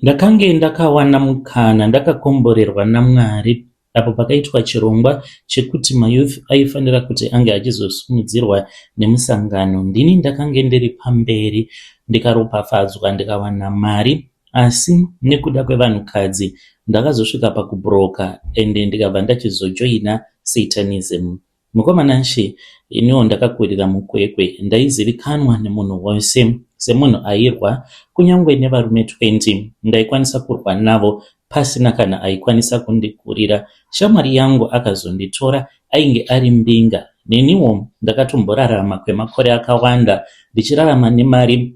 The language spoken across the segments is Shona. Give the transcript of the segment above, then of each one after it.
Ndakange ndakawana mukana ndakakomborerwa naMwari apo pakaitwa chirongwa chekuti mayouth aifanira kuti ange achizosimudzirwa nemusangano. Ndini ndakange ndiri pamberi ndikaropafadzwa ndikawana mari, asi nekuda kwevanhukadzi ndakazosvika pakubhuroka ende ndikabva ndachizojoina satanism. Mukomana iniwo ndakakurira mukwekwe, ndaizivikanwa nemunhu wose semunhu airwa kunyange nevarume 20 ndaikwanisa kurwa navo pasina kana aikwanisa kundikurira. Shamwari yangu akazonditora, ainge ari Mbinga. Neniwo ndakatomborarama kwemakore akawanda ndichirarama nemari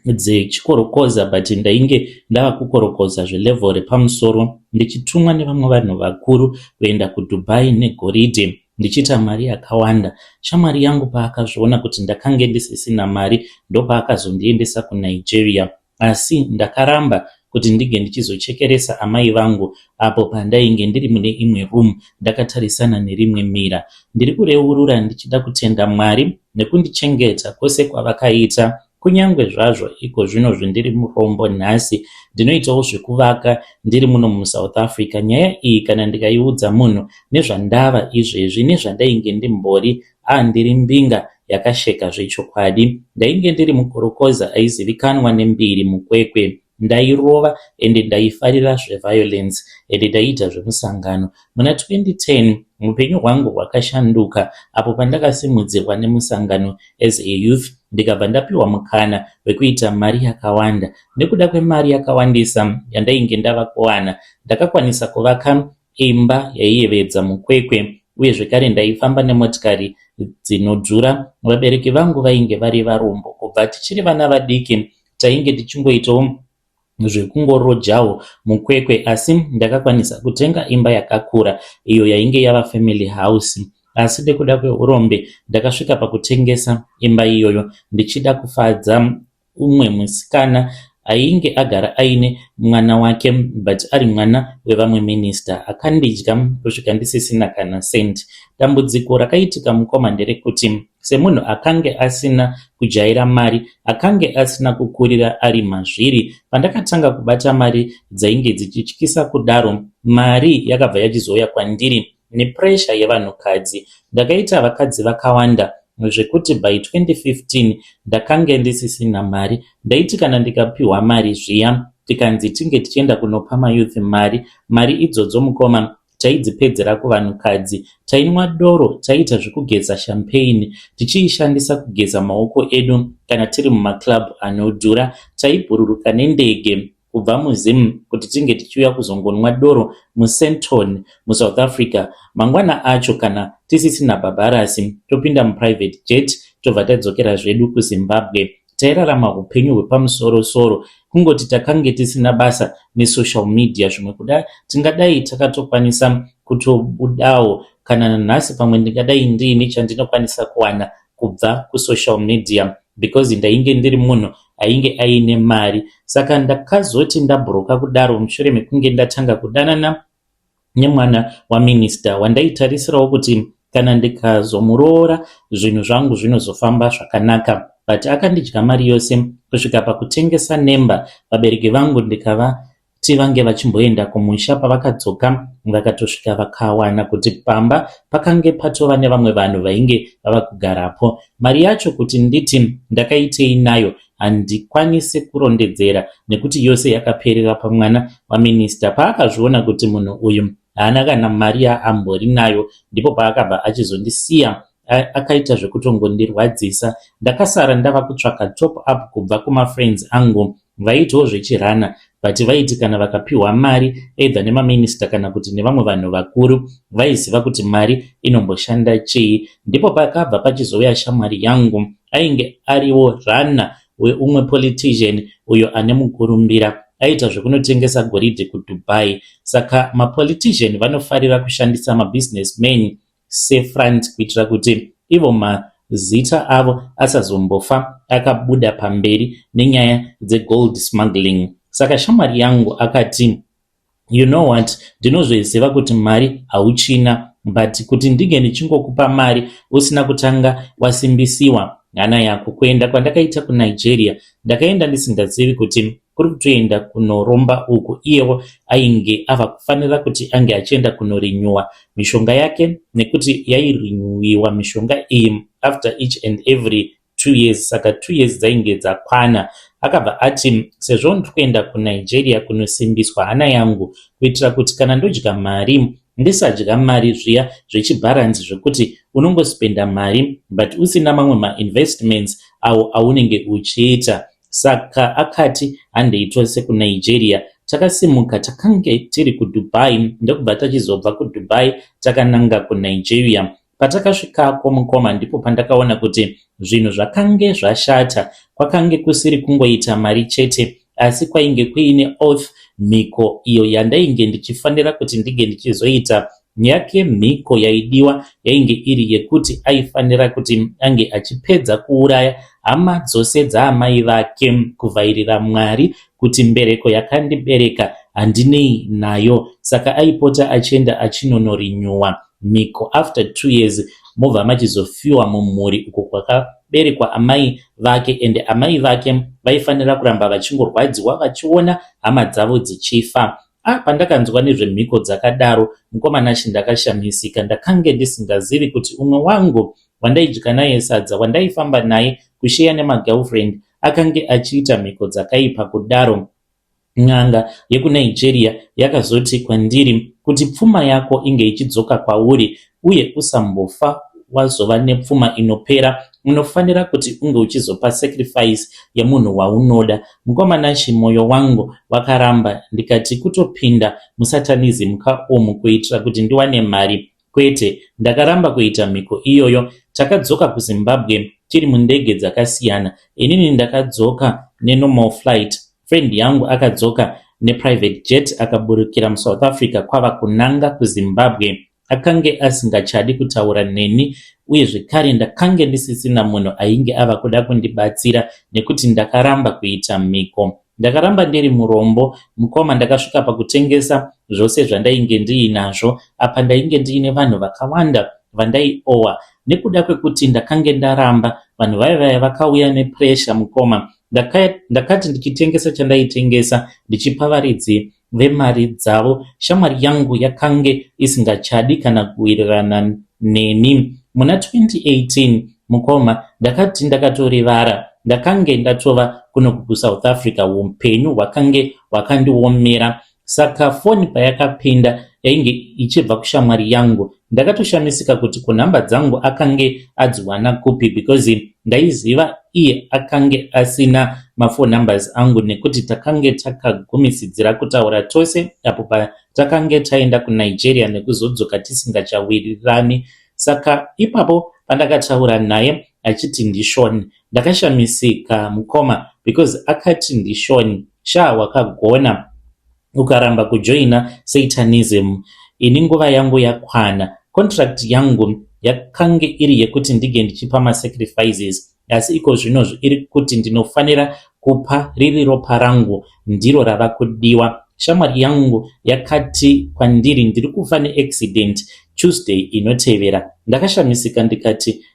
dzechikorokoza, but ndainge ndava kukorokoza zvelevel repamusoro ndichitumwa nevamwe vanhu vakuru kuenda kuDubai negoridhe ndichita mari yakawanda. Shamwari yangu paakazviona kuti ndakange ndisisina mari ndopaakazondiendesa kuNigeria, asi ndakaramba kuti ndige ndichizochekeresa amai vangu apo pandainge ndiri mune imwe room ndakatarisana nerimwe mira. Ndiri kureurura ndichida kutenda Mwari nekundichengeta kwose kwavakaita, kunyange zvazvo iko zvino zvindiri murombo nhasi ndinoitawo zvekuvaka ndiri muno muSouth Africa. Nyaya iyi kana ndikaiudza munhu nezvandava izvezvi nezvandainge ndimbori ndiri Mbinga yakasheka zvechokwadi. Ndainge ndiri mukorokoza aizivikanwa nembiri mukwekwe, ndairova ende ndaifarira zveviolence ende ndaita zvemusangano. Muna 2010 upenyu hwangu hwakashanduka apo pandakasimudzirwa nemusangano as a youth ndikabva ndapiwa mukana wekuita mari yakawanda. Nekuda kwemari yakawandisa yandainge ndava kuwana, ndakakwanisa kuvaka imba yaiyevedza mukwekwe, uye zvekare ndaifamba nemotikari dzinodhura. Vabereki vangu vainge vari varombo. Kubva tichiri vana vadiki tainge tichingoitawo zvekungorojawo mukwekwe, asi ndakakwanisa kutenga imba yakakura iyo yainge yava family house. Asi nekuda kweurombe ndakasvika pakutengesa imba iyoyo ndichida kufadza umwe musikana ainge agara aine mwana wake, but ari mwana wevamwe minister. Akandidya kusvika ndisisina kana senti. Dambudziko rakaitika mukoma nderekuti semunhu akange asina kujaira mari, akange asina kukurira ari mazviri, pandakatanga kubata mari dzainge dzichityisa kudaro, mari yakabva yachizoya kwandiri nepressure yevanhukadzi. Ndakaita vakadzi vakawanda zvekuti by 2015 ndakange ndisisina mari. Ndaiti kana ndikapiwa mari zviya tikanzi tinge tichienda kunopa mayouth mari idzodzo mukoma taidzipedzera kuvanhukadzi. Tainwa doro, taita zvekugeza champagne tichiishandisa kugeza maoko edu kana tiri mumaclub anodhura. Taibhururuka nendege kubva muZim kuti tinge tichiuya kuzongonwa doro muSenton muSouth Africa. Mangwana acho kana tisisina bhabharasi topinda muprivate jet tobva tadzokera zvedu kuZimbabwe. Tairarama upenyu hwepamusoro-soro, kungoti takange tisina basa nesocial media. Zvimwe kuda tingadai takatokwanisa kutobudawo, kana nhasi pamwe ndingadai ndiine chandinokwanisa kuwana kubva kusocial media because ndainge ndiri munhu ainge aine mari. Saka ndakazoti ndabhuroka kudaro mushure mekunge ndatanga kudanana nemwana waminister wandaitarisirawo kuti kana ndikazomuroora zvinhu zvangu zvinozofamba zvakanaka, but akandidya mari yose kusvika pakutengesa nemba. Vabereki vangu ndikavati vange vachimboenda kumusha, pavakadzoka vakatosvika vakawana kuti pamba pakange patova nevamwe vanhu vainge vava kugarapo. Mari yacho kuti nditi ndakaitei nayo handikwanisi kurondedzera nekuti yose yakaperera pamwana waminister. Paakazviona kuti munhu uyu haana kana mari yaambori nayo, ndipo paakabva achizondisiya akaita zvekutongondirwadzisa. Ndakasara ndava kutsvaka top up kubva kumafriends angu vaitawo zvechirana, but vaiti kana vakapiwa mari either nemaminister kana kuti nevamwe vanhu vakuru vaiziva kuti mari inomboshanda chii. Ndipo pakabva pachizouya shamwari yangu ainge ariwo rana weumwe politician uyo ane mukurumbira, aita zvekunotengesa goridhe kuDubai. Saka mapolitician vanofarira kushandisa mabusinessmen sefront kuitira kuti ivo mazita avo asazombofa akabuda pamberi nenyaya dzegold smuggling. Saka shamwari yangu akati, you know what, ndinozviziva kuti mari hauchina, but kuti ndige ndichingokupa mari usina kutanga wasimbisiwa hana yako. Kuenda kwandakaita kuNigeria ndakaenda ndisingazivi kuti kuri kutoenda kunoromba uku iyewo ainge ava kufanira kuti ange achienda kunorinyuwa mishonga yake, nekuti yairinyuwiwa mishonga iyi after each and every 2 years. Saka 2 years dzainge dzakwana. Akabva ati sezvo ndiri kuenda kuNigeria kunosimbiswa hana yangu kuitira kuti kana ndodya mari ndisadya mari zviya zvechibharanzi zvekuti unongospenda mari but usina mamwe mainvestments aunenge uchiita. Saka akati handei tose kuNigeria. Takasimuka takange tiri kuDubai, ndokubva tachizobva kuDubai takananga kuNigeria. Patakasvikako mukoma ndipo pandakaona kuti zvinhu zvakange zvashata. Kwakange kusiri kungoita mari chete, asi kwainge kuine oath, mhiko iyo yandainge ndichifanira kuti ndige ndichizoita. Yake mhiko yaidiwa yainge iri yekuti aifanira kuti ange achipedza kuuraya hama dzose dzaamai vake, kuvhairira Mwari kuti mbereko yakandibereka handinei nayo. Saka aipota achienda achinonorinyuwa mhiko after 2 years, mobva machizofiwa mumhuri uko kwakaberekwa amai vake, ende amai vake vaifanira kuramba vachingorwadziwa vachiona hama dzavo dzichifa. Pandakanzwa nezvemhiko dzakadaro, mukomana ndakashamisika. Ndakange ndisingazivi kuti umwe wangu wandaidya naye sadza, wandaifamba naye kusheya nemagirlfriend, akange achiita mhiko dzakaipa kudaro. N'anga yekuNigeria yakazoti kwandiri kuti pfuma yako inge ichidzoka kwauri uye usambofa wazova nepfuma inopera, unofanira kuti unge uchizopa sacrifice yemunhu waunoda. Mukomana moyo wangu wakaramba. Ndikati kutopinda musatanism kaomu kuitira kuti ndiwane mari kwete. Ndakaramba kuita mhiko iyoyo. Takadzoka kuZimbabwe tiri mundege dzakasiyana. Inini ndakadzoka nenormal flight, friend yangu akadzoka neprivate jet akaburukira muSouth Africa kwava kunanga kuZimbabwe. Akange asingachadi kutaura neni, uye zvekare ndakange ndisisina munhu ainge ava kuda kundibatsira nekuti ndakaramba kuita mhiko. Ndakaramba ndiri murombo. Mukoma ndakasvika pakutengesa zvose zvandainge ndiinazvo. Apa ndainge ndiine vanhu vakawanda vandaiowa. Nekuda kwekuti ndakange ndaramba, vanhu vaya vakauya nepressure mukoma. Ndakati ndichitengesa chandaitengesa ndichipa varidzi vemari dzavo. Shamwari yangu yakange isingachadi kana kuwirirana neni. Muna 2018 mukoma ndakati ndakatorivara. Ndakange ndatova kuno kuSouth Africa, upenyu hwakange hwakandiomera. Saka foni payakapinda yainge ichibva kushamwari yangu. Ndakatoshamisika kuti kunhamba dzangu akange adziwana kupi, because ndaiziva iye akange asina mafone numbers angu, nekuti takange takagumisidzira kutaura tose apo patakange taenda kuNigeria nekuzodzoka tisingachawirirani. Saka ipapo pandakataura naye achiti ndishoni. Ndakashamisika mukoma, because akati ndishoni, wakagona ukaramba kujoina satanism. Ini nguva yangu yakwana. Contract yangu yakange iri yekuti ndige ndichipa masacrifices, asi iko zvino iri kuti ndinofanira kupa riri ropa rangu, ndiro rava kudiwa. Shamwari yangu yakati kwandiri ndiri kufa neaccident Tuesday inotevera. Ndakashamisika ndikati,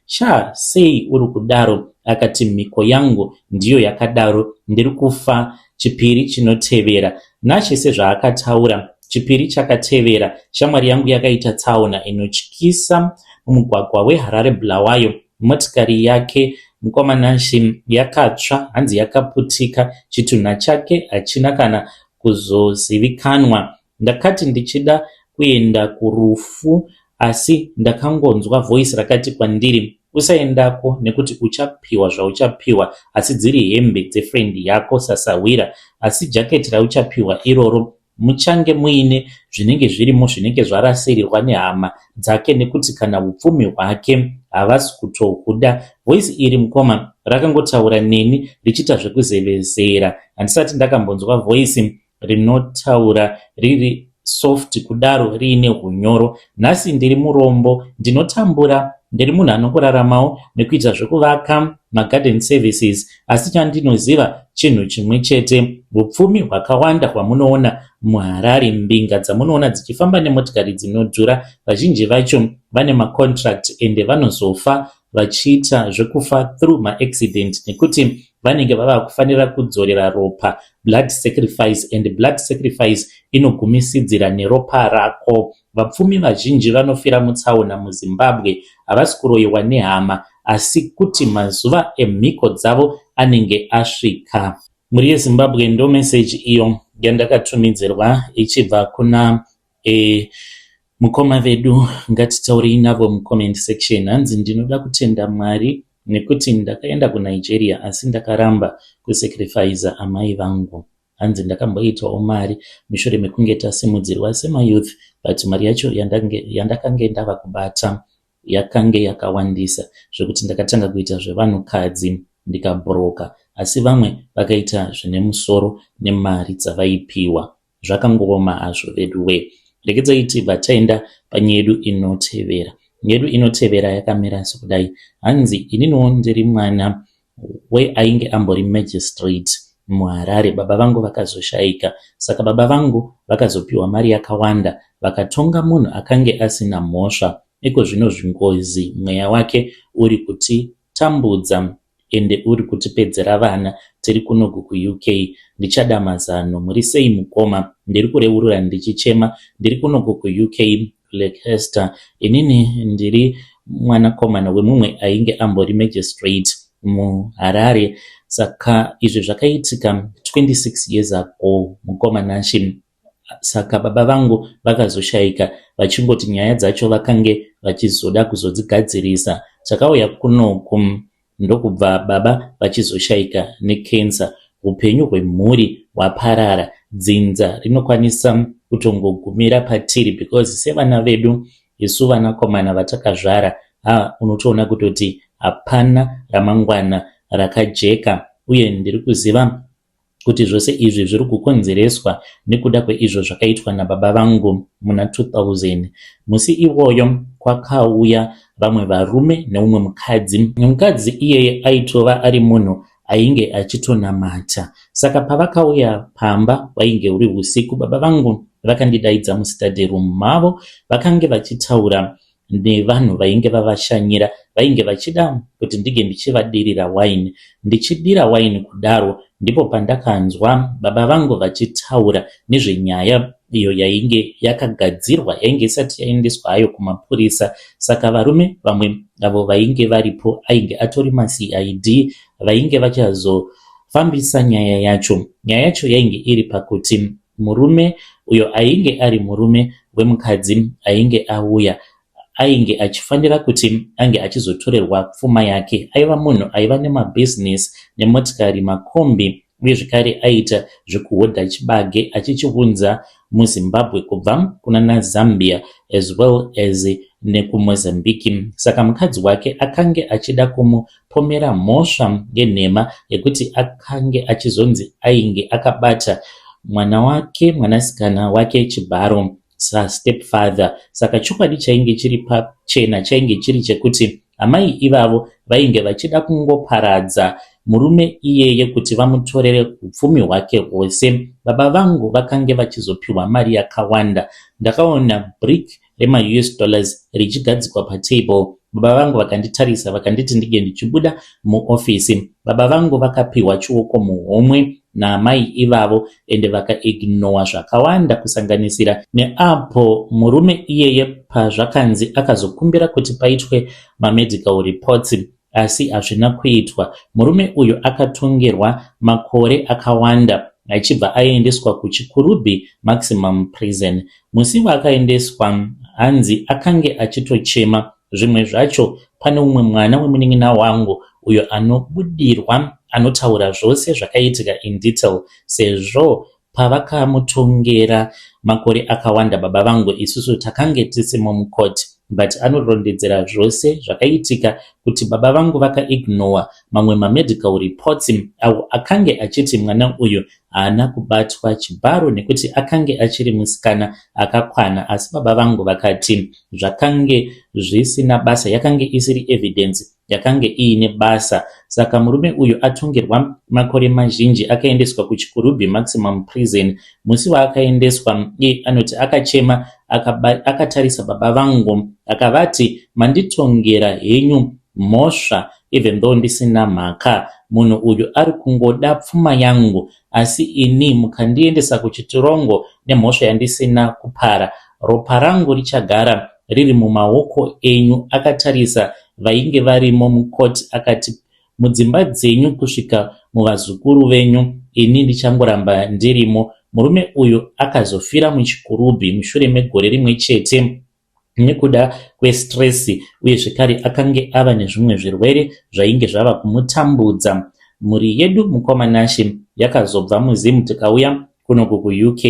sei uri kudaro? Akati mhiko yangu ndiyo yakadaro, ndiri kufa chipiri chinotevera. Nache sezvaakataura, chipiri chakatevera shamwari yangu yakaita tsaona inotyisa mumugwagwa weHarare Bulawayo. Motikari yake mukomanashi yakatsva, hanzi yakaputika, chitunha chake hachina kana kuzozivikanwa. Ndakati ndichida kuenda kurufu, asi ndakangonzwa voice rakati kwandiri, usaendako nekuti uchapiwa zvauchapiwa, asi dziri hembe dzefriend yako Sasawira, asi jaketi rauchapiwa iroro muchange muine zvinenge zvirimo zvinenge zvarasirirwa nehama dzake, nekuti kana upfumi hwake havasi kutohuda. Voice iri mukoma rakangotaura neni richiita zvekuzevezera. Handisati ndakambonzwa voice rinotaura riri soft kudaro riine hunyoro. Nhasi ndiri murombo, ndinotambura, ndiri munhu anongoraramawo nekuita zvekuvaka magarden services, asi chandinoziva chinhu chimwe chete, upfumi hwakawanda hwamunoona muHarare, Mbinga dzamunoona dzichifamba nemotikari dzinodhura, vazhinji vacho vane macontract ende vanozofa vachiita zvekufa through maaccident, nekuti vanenge vava kufanira kudzorera ropa, blood sacrifice, and blood sacrifice inogumisidzira neropa rako. Vapfumi vazhinji vanofira mutsaona muZimbabwe havasi kuroyiwa nehama, asi kuti mazuva emhiko dzavo anenge asvika. Muri yeZimbabwe ndo message iyo yandakatumidzirwa ichibva kuna mukoma vedu, ngatitaurei navo mucomment section. Hanzi ndinoda kutenda Mwari nekuti ndakaenda kuNigeria asi ndakaramba kusacrifice amai vangu. Hanzi ndakamboitawo mari mushure mekunge tasimudzirwa semayouth, but mari yacho yandakange ndava kubata yakange yakawandisa zvekuti ndakatanga kuita zvevanhukadzi ndikabhuroka, asi vamwe vakaita zvine musoro nemari dzavaipiwa. Zvakangoma hazvo veduwe. Regedzai tibva taenda panyedu inotevera. Nyedu inotevera yakamira sekudai. Hanzi ininiwo ndiri mwana ainge ambori magistrate muHarare. Baba vangu vakazoshaika, saka baba vangu vakazopiwa mari yakawanda, vakatonga munhu akange asina mhosva. Iko zvino zvingozi mweya wake uri kutitambudza ende uri kutipedzera vana tiri kunoku kuUK. Ndichada mazano, muri sei mukoma? Ndiri kureurura ndichichema, ndiri kunoku kuUK Leicester. Inini ndiri mwanakomana wemumwe ainge ambori magistrate muHarare. Saka izvi zvakaitika 26 years ago mukoma nashi. Saka baba vangu vakazoshaika vachingoti nyaya dzacho vakange vachizoda kuzodzigadzirisa. Chakauya kunoku ndokubva baba vachizoshaika nekensa. Upenyu hwemhuri hwaparara. Dzinza rinokwanisa kutongogumira patiri because sevana vedu isu vanakomana vatakazvara, unotoona kutoti hapana ramangwana rakajeka. Uye ndiri kuziva kuti zvose izvi zviri kukonzereswa nekuda kweizvo zvakaitwa nababa vangu muna 2000. Musi iwoyo kwakauya vamwe varume neumwe mukadzi. Mukadzi iyeye aitova ari munhu ainge achitonamata. Saka pavakauya pamba, wainge uri usiku, baba vangu vakandidaidza mustudy room mavo. Vakange vachitaura nevanhu vainge vavashanyira, vainge vachida kuti ndige ndichivadirira wine. Ndichidira wine kudaro ndipo pandakanzwa baba vangu vachitaura nezvenyaya iyo yainge yakagadzirwa, yainge isati yaendeswa hayo kumapurisa. Saka varume vamwe avo vainge varipo ainge atori maCID vainge vachazofambisa nyaya yacho. Nyaya yacho yainge iri pakuti murume uyo ainge ari murume wemukadzi ainge auya ainge achifanira kuti ange achizotorerwa pfuma yake. Aiva munhu aiva nemabusiness nemotikari, makombi, uye zvekare aita zvekuhodha chibage achichiunza muZimbabwe kubva kuna naZambia as well as nekumozambiki. Saka mukadzi wake akange achida kumupomera mhosva yenhema yekuti akange achizonzi ainge akabata mwana wake, mwanasikana wake chibharo stepfather. Saka chokwadi chainge chiri pachena chainge chiri chekuti amai ivavo vainge vachida kungoparadza murume iyeye kuti vamutorere upfumi hwake hwose. Baba vangu vakange vachizopiwa mari yakawanda. Ndakaona brick rema-US dollars richigadzikwa patable. Baba vangu vakanditarisa vakanditi ndige ndichibuda muofisi. Baba vangu vakapiwa chioko muhomwe naamai ivavo ende vakaignora zvakawanda kusanganisira neapo murume iyeye pazvakanzi akazokumbira kuti paitwe mamedical reports, asi hazvina kuitwa. Murume uyu akatongerwa makore akawanda achibva aendeswa kuchikurubhi maximum prison. Musi waakaendeswa hanzi akange achitochema. Zvimwe zvacho pane umwe mwana wemunin'ina wangu uyo anobudirwa anotaura zvose zvakaitika in detail, sezvo pavakamutongera makore akawanda baba vangu isusu takange tisimo mukoti, but anorondedzera zvose zvakaitika kuti baba vangu vakaignora mamwe mamedical reports avo akange achiti mwana uyu haana kubatwa chibharo nekuti akange achiri musikana akakwana. Asi baba vangu vakati zvakange zvisina basa, yakange isiri evidence, yakange iine basa. Saka murume uyu atongerwa makore mazhinji akaendeswa kuchikurubhi maximum prison. Musi waakaendeswa iye anoti akachema akatarisa baba vangu akavati manditongera henyu mhosva even though ndisina mhaka, munhu uyu ari kungoda pfuma yangu, asi ini mukandiendesa kuchitirongo nemhosva yandisina kupara, ropa rangu richagara riri mumaoko enyu. Akatarisa vainge varimo mukoti akati, mudzimba dzenyu kusvika muvazukuru venyu, ini ndichangoramba ndirimo. Murume uyu akazofira muchikurubhi mushure megore rimwe chete nekuda kwestresi, uye zvekare akange ava nezvimwe zvirwere zvainge zvava kumutambudza. Mhuri yedu mukomanashe yakazobva muZim tikauya kunoku kuUK,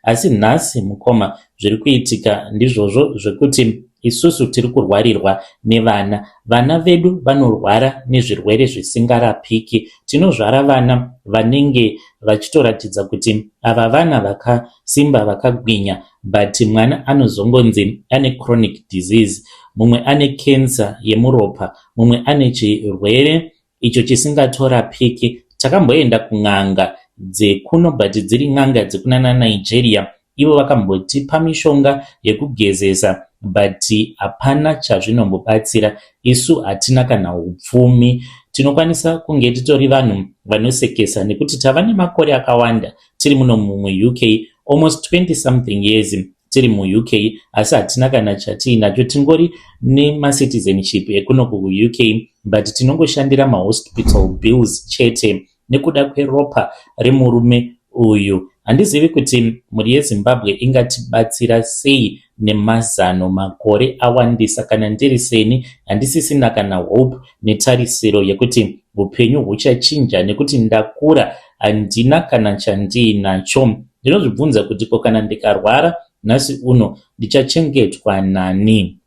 asi nhasi mukoma zviri kuitika ndizvozvo zvekuti isusu tiri kurwarirwa nevana. Vana vedu vanorwara nezvirwere zvisingarapiki. Tinozvara vana vanenge vachitoratidza kuti ava vana vakasimba vakagwinya, but mwana anozongonzi ane chronic disease, mumwe ane cancer yemuropa, mumwe ane chirwere icho chisingatorapiki. Takamboenda kun'anga dzekuno, but dziri n'anga dzekunana Nigeria, ivo vakambotipa mishonga yekugezesa, but hapana chazvinombobatsira. Isu hatina kana upfumi. Tinokwanisa kunge titori vanhu vanosekesa nekuti tava nemakore akawanda tiri muno muUK, almost 20 something years tiri muUK, asi hatina kana chatiinacho. Tingori nemacitizenship ekuno kuUK, but tinongoshandira mahospital bills chete nekuda kweropa remurume uyu. Handizivi kuti mhuri yeZimbabwe ingatibatsira sei nemazano makore awandisa. Kana ndiri seni handisisina kana hope netarisiro yekuti upenyu huchachinja, nekuti ndakura handina kana chandiinacho. Ndinozvibvunza kuti ko kana ndikarwara nhasi uno ndichachengetwa nani?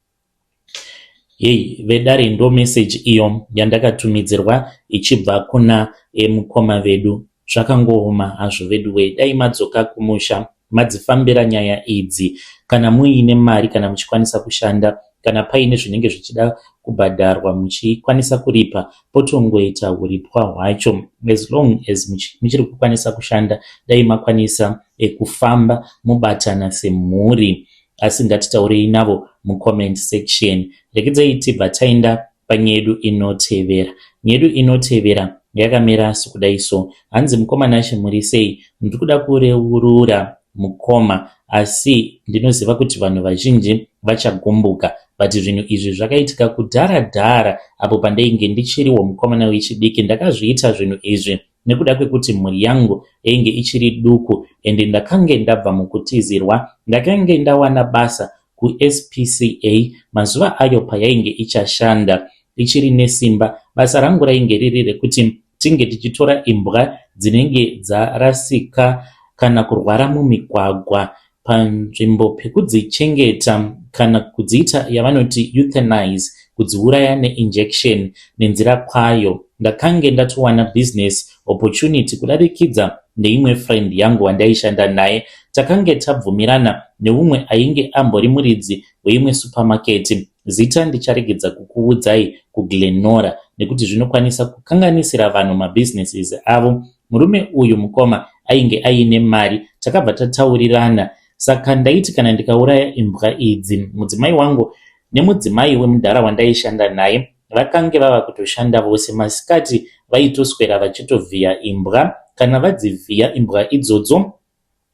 Yei vedare, ndo message iyo yandakatumidzirwa ichibva kuna mukoma vedu. Zvakangooma hazvo vedu we, dai madzoka kumusha madzifambira nyaya idzi. Kana muine mari, kana muchikwanisa kushanda, kana paine zvinenge zvichida kubhadharwa muchikwanisa kuripa, potongoita huripwa hwacho. As long as muchiri kukwanisa kushanda, dai makwanisa kufamba mubatana semhuri. Asi ngatitaurei navo mucomment section. Regai tibva taenda panyedu inotevera. Nyedu inotevera yakamira sekudai so. Hanzi mukomanashe muri sei, ndikuda kureurura mukoma, asi ndinoziva kuti vanhu vazhinji vachagumbuka, but zvinhu izvi zvakaitika kudhara apo pandainge ndichiriwo mukomana wechidiki. Ndakazviita zvinhu izvi nekuda kwekuti mhuri yangu yainge ichiri duku, ende ndakange ndabva mukutizirwa, ndakange ndawana basa kuSPCA mazuva ayo payainge ichashanda ichiri nesimba. Basa rangu rainge riri rekuti tinge tichitora imbwa dzinenge dzarasika kana kurwara mumigwagwa panzvimbo pekudzichengeta kana kudziita yavanoti euthanize, kudziuraya neinjection nenzira kwayo. Ndakange ndatowana business opportunity kudarikidza neimwe friend yangu wandaishanda naye. Takange tabvumirana neumwe ainge ambori muridzi weimwe supermarket. Zita ndicharegedza kukuudzai kuGlenora nekuti zvinokwanisa kukanganisira vanhu mabusinesses avo. Murume uyu mukoma ainge aine mari, takabva tataurirana. Saka ndaiti kana ndikauraya imbwa idzi, mudzimai wangu nemudzimai wemudhara wandaishanda naye vakange vava kutoshanda vose. Masikati vaitoswera vachitovhiya imbwa. Kana vadzivhiya imbwa idzodzo,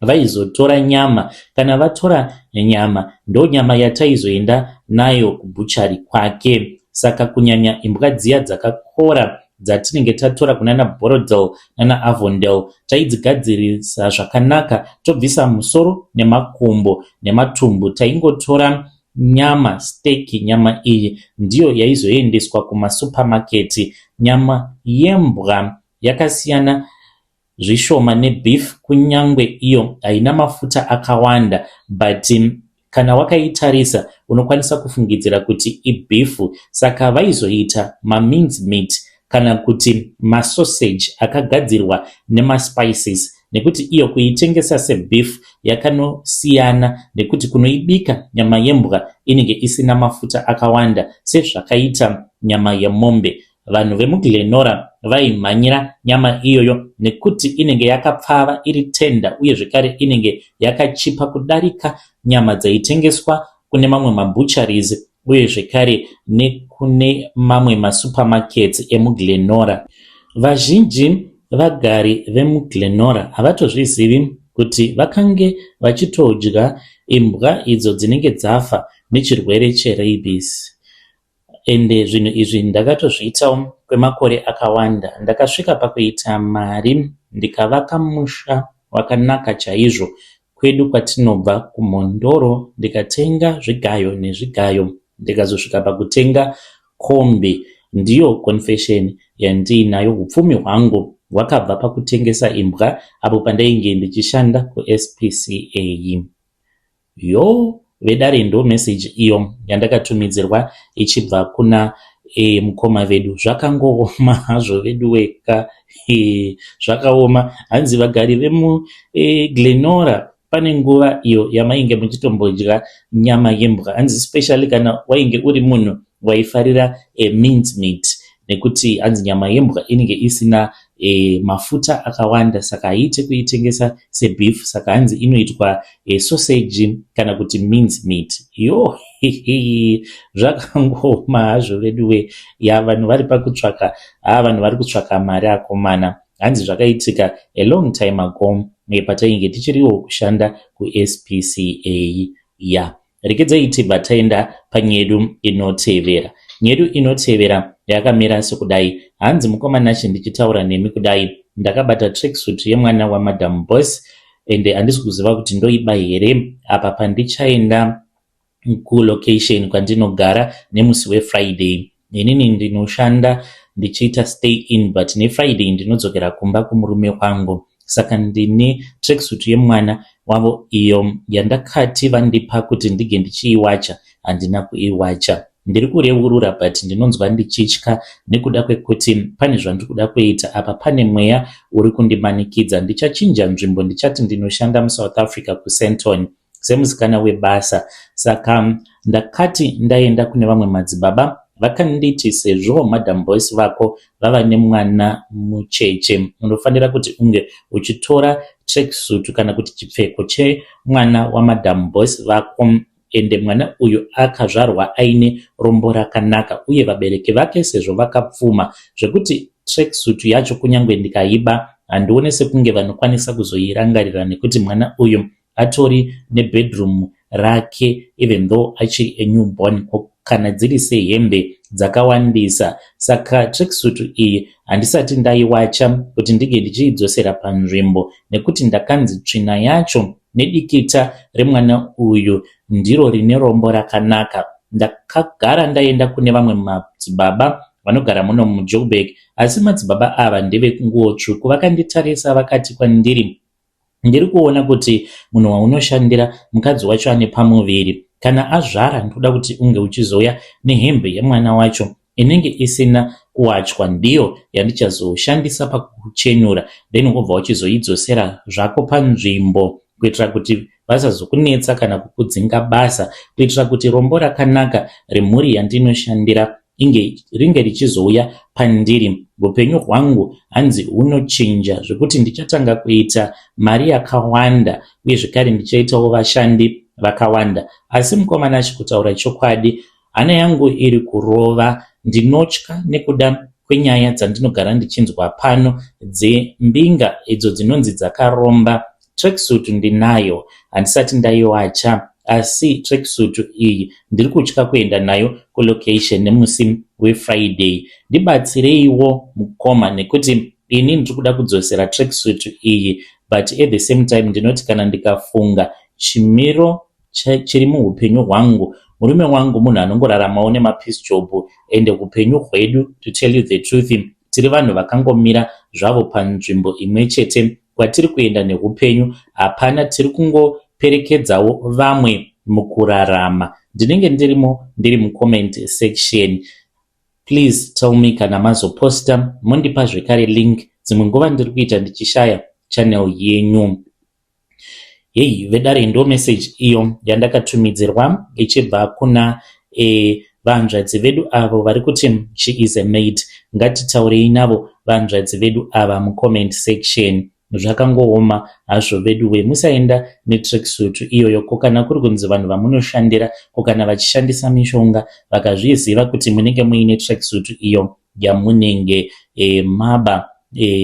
vaizotora nyama. Kana vatora nyama, ndo nyama yataizoenda nayo kubuchari kwake. Saka kunyanya imbwa dziya dzakakora dzatinenge tatora kunana Borodel nana Avondale, taidzigadzirisa zvakanaka, tobvisa musoro nemakumbo nematumbu. Taingotora nyama steak. Nyama iyi ndiyo yaizoendeswa kumasupermarket. Nyama yembwa yakasiyana zvishoma nebeef, kunyangwe iyo haina mafuta akawanda, but kana wakaitarisa unokwanisa kufungidzira kuti ibeefu. Saka vaizoita mamince meat kana kuti masausage akagadzirwa nemaspices, nekuti iyo kuitengesa sebeef yakanosiyana nekuti kunoibika nyama yembwa inenge isina mafuta akawanda sezvakaita nyama yemombe. Vanhu vemuGlenora vaimhanyira nyama iyoyo nekuti inenge yakapfava iri tenda, uye zvekare inenge yakachipa kudarika nyama dzaitengeswa kune mamwe mabucharies uye zvekare nekune mamwe masupermarkets emuGlenora. Vazhinji vagari vemuGlenora havatozvizivi kuti vakange vachitodya imbwa idzo dzinenge dzafa nechirwere cherabies. Ende zvinhu izvi ndakatozviitawo kwemakore akawanda. Ndakasvika pakuita mari ndikavaka musha wakanaka chaizvo kwedu kwatinobva kuMhondoro, ndikatenga zvigayo nezvigayo, ndikazosvika pakutenga kombi. Ndiyo confession yandiinayo. Upfumi hwangu hwakabva pakutengesa imbwa apo pandainge ndichishanda kuSPCA. Vedare ndo message iyo yandakatumidzirwa ichibva kuna mukoma vedu. Zvakangooma hazvo vedu weka, zvakaoma. Hanzi vagari vemuGlenora pane nguva iyo yamainge muchitombodya nyama yembwa. Hanzi especially kana wainge uri munhu waifarira mince meat, nekuti hanzi nyama yembwa inenge isina mafuta akawanda, saka haite kuitengesa sebeef, saka hanzi inoitwa sausage kana kuti mince meat. Zvakangoma hazvo veduwe. Vanhu vari pakutsvaka, vanhu vari kutsvaka mari akomana. Hanzi zvakaitika a long time ago patainge tichiriwo kushanda kuSPCA. Rekedzai tibva taenda panyedu inotevera. Nyedu inotevera yakamira sekudai. Hanzi mukomana ndichitaura nemi kudai, ndakabata tracksuit yemwana waMadam Boss ende handisi kuziva kuti ndoiba here apa pandichaenda kulocation kwandinogara nemusi weFriday. Inini ndinoshanda ndichiita stay in, but neFriday ndinodzokera kumba kumurume wangu. Saka ndine tracksuit yemwana wavo iyo yandakati vandipa kuti ndige ndichiiwacha, handina kuiwacha. Ndiri kureurura but ndinonzwa ndichitya nekuda kwekuti pane zvandikuda kuita apa. Pane mweya uri kundimanikidza. Ndichachinja nzvimbo, ndichati ndinoshanda muSouth Africa kuSenton semusikana webasa. Saka ndakati ndaenda kune vamwe madzibaba, vakanditi sezvo Madam Boss vako vava nemwana mucheche, unofanira kuti unge uchitora tracksuit kana kuti chipfeko chemwana waMadam Boss vako. Ende mwana uyu akazvarwa aine rombo rakanaka uye vabereki vake sezvo vakapfuma zvekuti tracksuit yacho kunyange ndikaiba handione sekunge vanokwanisa kuzoirangarira, nekuti mwana uyu atori nebedroom rake even though achiri a newborn, kana dziri sehembe dzakawandisa. Saka tracksuit iyi handisati ndaiwacha kuti ndige ndichiidzosera panzvimbo, nekuti ndakanzi tsvina yacho nedikita remwana uyu ndiro rine rombo rakanaka. Ndakagara ndaenda kune vamwe madzibaba vanogara muno muJoburg, asi madzibaba ava ndeve nguo tsvuku. Vakanditarisa vakati kwandiri, ndiri kuona kuti munhu waunoshandira mukadzi wacho ane pamuviri, kana azvara ndoda kuti unge uchizoya nehembe yemwana wacho inenge isina kuwachwa, ndiyo yandichazoshandisa pakuchenura, then wobva uchizoidzosera zvako panzvimbo kuitira kuti vasazokunetsa kana kukudzinga basa, kuitira kuti rombo rakanaka remhuri yandinoshandira ringe richizouya pandiri. Upenyu hwangu hanzi hunochinja zvekuti ndichatanga kuita mari yakawanda uye zvekare ndichaitawo vashandi vakawanda. Asi mukomana achikutaura chokwadi, hana yangu iri kurova. Ndinotya nekuda kwenyaya dzandinogara ndichinzwa pano dzembinga idzo dzinonzi dzakaromba. Tracksuit ndinayo, handisati ndaiwacha, asi tracksuit iyi ndiri kutya kuenda nayo kulocation nemusi weFriday. Ndibatsireiwo mukoma, nekuti ini ndiri kuda kudzosera tracksuit iyi, but at the same time ndinoti kana ndikafunga chimiro chiri muupenyu hwangu, murume wangu munhu anongoraramawo nemapiece job, ende upenyu hwedu, to tell you the truth, tiri vanhu vakangomira zvavo panzvimbo imwe chete kwatiri kuenda neupenyu. Hapana tiri kungoperekedzawo vamwe mukurarama. Ndinenge ndiri mucomment section. Please tell me kana mazoposta, mundipa zvekare link. Dzimwe nguva ndiri kuita ndichishaya channel yenyu. Vedare ndo message iyo yandakatumidzirwa ichibva kuna vanzvadzi vedu avo vari kuti she is a maid. Ngatitaurei navo vanzvadzi vedu ava mucomment section. zvakangooma hazvo veduwe. Musaenda netracksuit iyoyo, kana kuri kunzi vanhu vamunoshandira kana vachishandisa mishonga vakazviziva kuti munenge muine tracksuit iyo yamunenge maba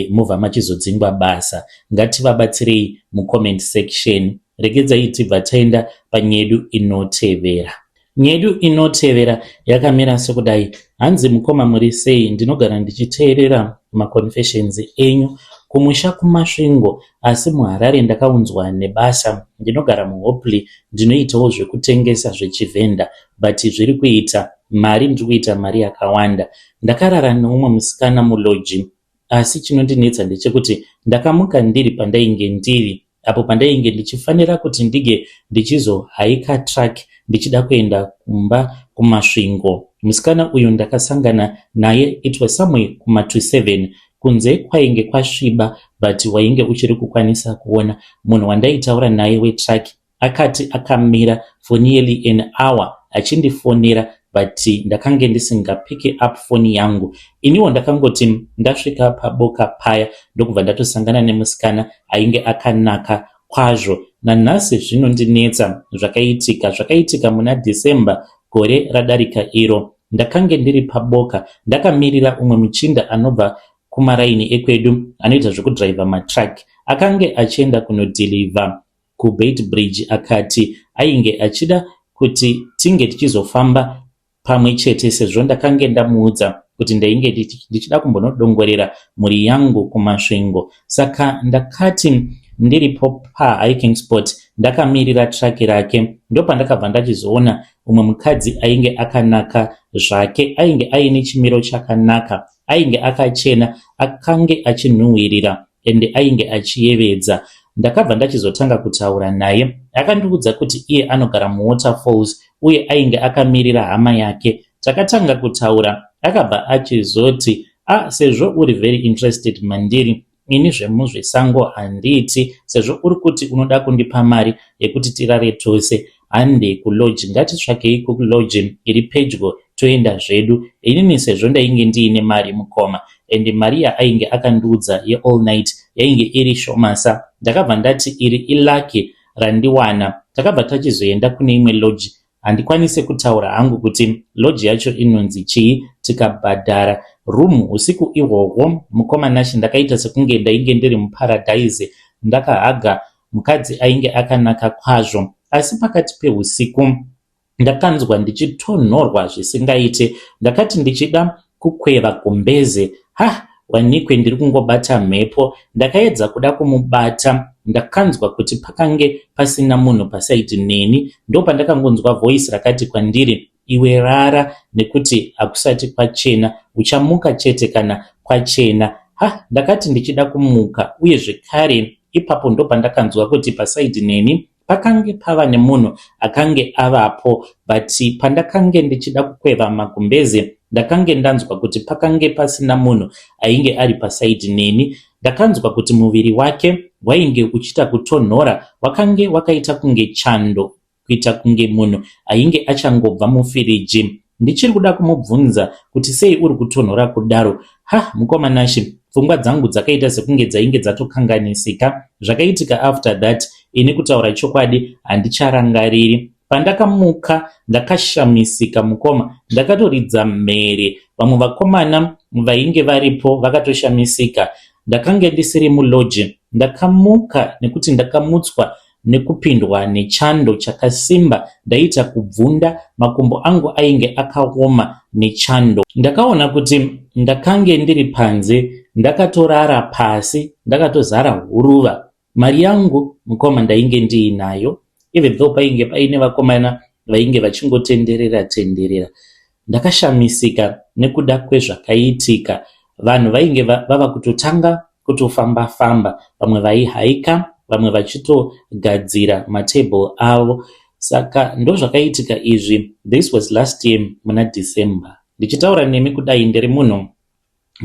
mubva machizodzingwa basa. Ngativabatsirei mucomment section. Regedzai tibva taenda panyedu inotevera. Nyedu inotevera yakamira sekudai. Hanzi mukoma muri sei, ndinogara ndichiteerera maconfessions enyu kumusha kumasvingo, asi muHarare ndakaunzwa nebasa. Ndinogara muHopley, ndinoitawo zvekutengesa zvechivhenda, but zviri kuita mari, ndiri kuita mari yakawanda. Ndakarara neumwe musikana muloji, asi chinondinetsa ndechekuti ndakamuka ndiri pandainge ndiri, apo pandainge ndichifanira kuti ndige ndichizohaika track ndichida kuenda kumba kumasvingo. Musikana uyu ndakasangana naye, it was somewhere kuma27, kunze kwainge kwasviba, but wainge uchiri kukwanisa kuona. Munhu wandaitaura naye wetrack akati akamira for nearly an hour achindifonera, but ndakange ndisingapick up phone yangu. Iniwo ndakangoti ndasvika paboka paya ndokubva ndatosangana nemusikana ainge akanaka kwazvo. Nanhasi zvinondinetsa zvakaitika muna December gore radarika iro. Ndakange ndiri paboka ndakamirira umwe muchinda anobva kumaraini ekwedu anoita zvekudriva matrack. Akange achienda kunodeliver kuBait Bridge, akati ainge achida kuti tinge tichizofamba pamwe chete sezvo ndakange ndamuudza kuti ndainge ndichida kumbonodongorera mhuri yangu kumasvingo. Saka ndakati ndiripo pahiking spot ndakamirira track rake, ndopandakabva ndachizoona umwe mukadzi ainge akanaka zvake, ainge aine chimiro chakanaka, ainge akachena, akange achinhuhwirira ende ainge achiyevedza. Ndakabva ndachizotanga kutaura naye, akandiudza kuti iye anogara muWaterfalls uye ainge akamirira hama yake. Takatanga kutaura, akabva achizoti sezvo uri very interested mandiri, ini zvemuzvesango handiti, sezvo uri kuti unoda kundipa mari yekuti tirare tose, hande kuloji, ngatitsvakei kuloji iri pedyo toenda zvedu. Inini sezvo ndainge ndiine mari mukoma, ende mari yainge akandiudza yeall night yainge iri shomasa. Ndakabva ndati iri ilaki randiwana. Takabva tachizoenda kune imwe loji, handikwanise kutaura hangu kuti loji yacho inonzi chii. Tikabhadhara room usiku ihwohwo. Mukoma nashi ndakaita sekunge ndainge ndiri muparadise, ndakahaga mukadzi ainge akanaka kwazvo. Asi pakati peusiku ndakanzwa ndichitonhorwa zvisingaite. Ndakati ndichida kukweva gumbeze, wanikwe ndiri kungobata mhepo. Ndakaedza kuda kumubata, ndakanzwa kuti pakange pasina munhu pasaidi neni. Ndopandakangonzwa voice rakati kwandiri, iwe rara nekuti hakusati kwachena, uchamuka chete kana kwachena. Ndakati ndichida kumuka, uye zvekare ipapo ndopandakanzwa kuti pasaidi neni pakange pava nemunhu akange avapo, but pandakange ndichida kukweva magumbeze ndakange ndanzwa kuti pakange pasina munhu ainge ari pasaidi neni. Ndakanzwa kuti muviri wake wainge uchita kutonhora, wakange wakaita kunge chando, kuita kunge munhu ainge achangobva mufiriji. Ndichiri kuda kumubvunza kuti sei uri kutonhora kudaro. Mukoma nashi, pfungwa dzangu dzakaita sekunge dzainge dzatokanganisika. Zvakaitika after that, ini kutaura chokwadi handicharangariri. Pandakamuka ndakashamisika mukoma, ndakatoridza mhere. Vamwe vakomana vainge varipo vakatoshamisika. Ndakange ndisiri muloji, ndakamuka nekuti ndakamutswa nekupindwa nechando chakasimba. Ndaita kubvunda, makumbo angu ainge akaoma nechando. Ndakaona kuti ndakange ndiri panze, ndakatorara pasi, ndakatozara huruva. Mari yangu mukoma ndainge ndiinayo, even though painge paine vakomana vainge vachingotenderera tenderera. Ndakashamisika nekuda kwezvakaitika. Vanhu vainge vava kutotanga kutofamba famba, vamwe vaihaika, vamwe vachitogadzira matable avo. Saka ndozvakaitika izvi. This was last year muna December. Ndichitaura nemi kudai ndiri munhu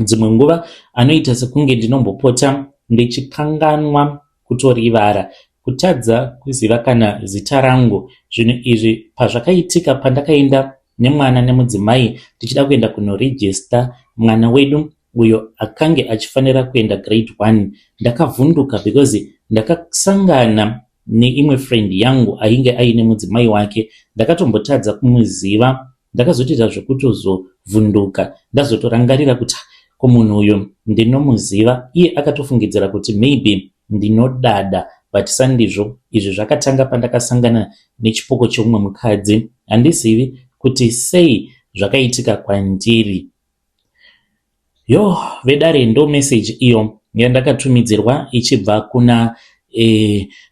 dzimwe nguva anoita sekunge ndinombopota ndichikanganwa, kutorivara, kutadza kuziva kana zita rangu. Zvinhu izvi pazvakaitika pandakaenda nemwana nemudzimai tichida kuenda kunoregister mwana wedu uyo akange achifanira kuenda grade 1 ndakavhunduka because ndakasangana neimwe friend yangu ainge aine mudzimai wake. Ndakatombotadza kumuziva, ndakazotoita zvekutozovhunduka ndazotorangarira kuti ko munhu uyo ndinomuziva. Iye akatofungidzira kuti maybe ndinodada, but sandizvo. Izvi zvakatanga pandakasangana nechipoko cheumwe mukadzi. Handizivi kuti sei zvakaitika kwandiri. Vedare ndo message iyo yandakatumidzirwa ichibva kuna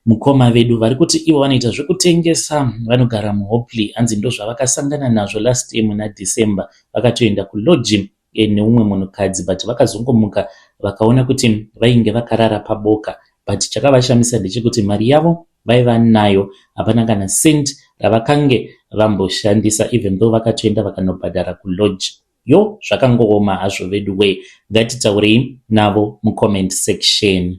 mukoma vedu vari kuti ivo vanoita zvekutengesa, vanogara muHopley. Hanzi ndo zvavakasangana nazvo last year muna December. Vakatoenda kulodge neumwe munhukadzi, but vakazongomuka vakaona kuti vainge vakarara paboka. But chakavashamisa ndechekuti mari yavo vaiva nayo, hapana kana cent ravakange vamboshandisa, even though vakatoenda vakanobhadhara kulodge. Zvakangooma hazvo vedu we. Ngatitaurei navo mucomment section.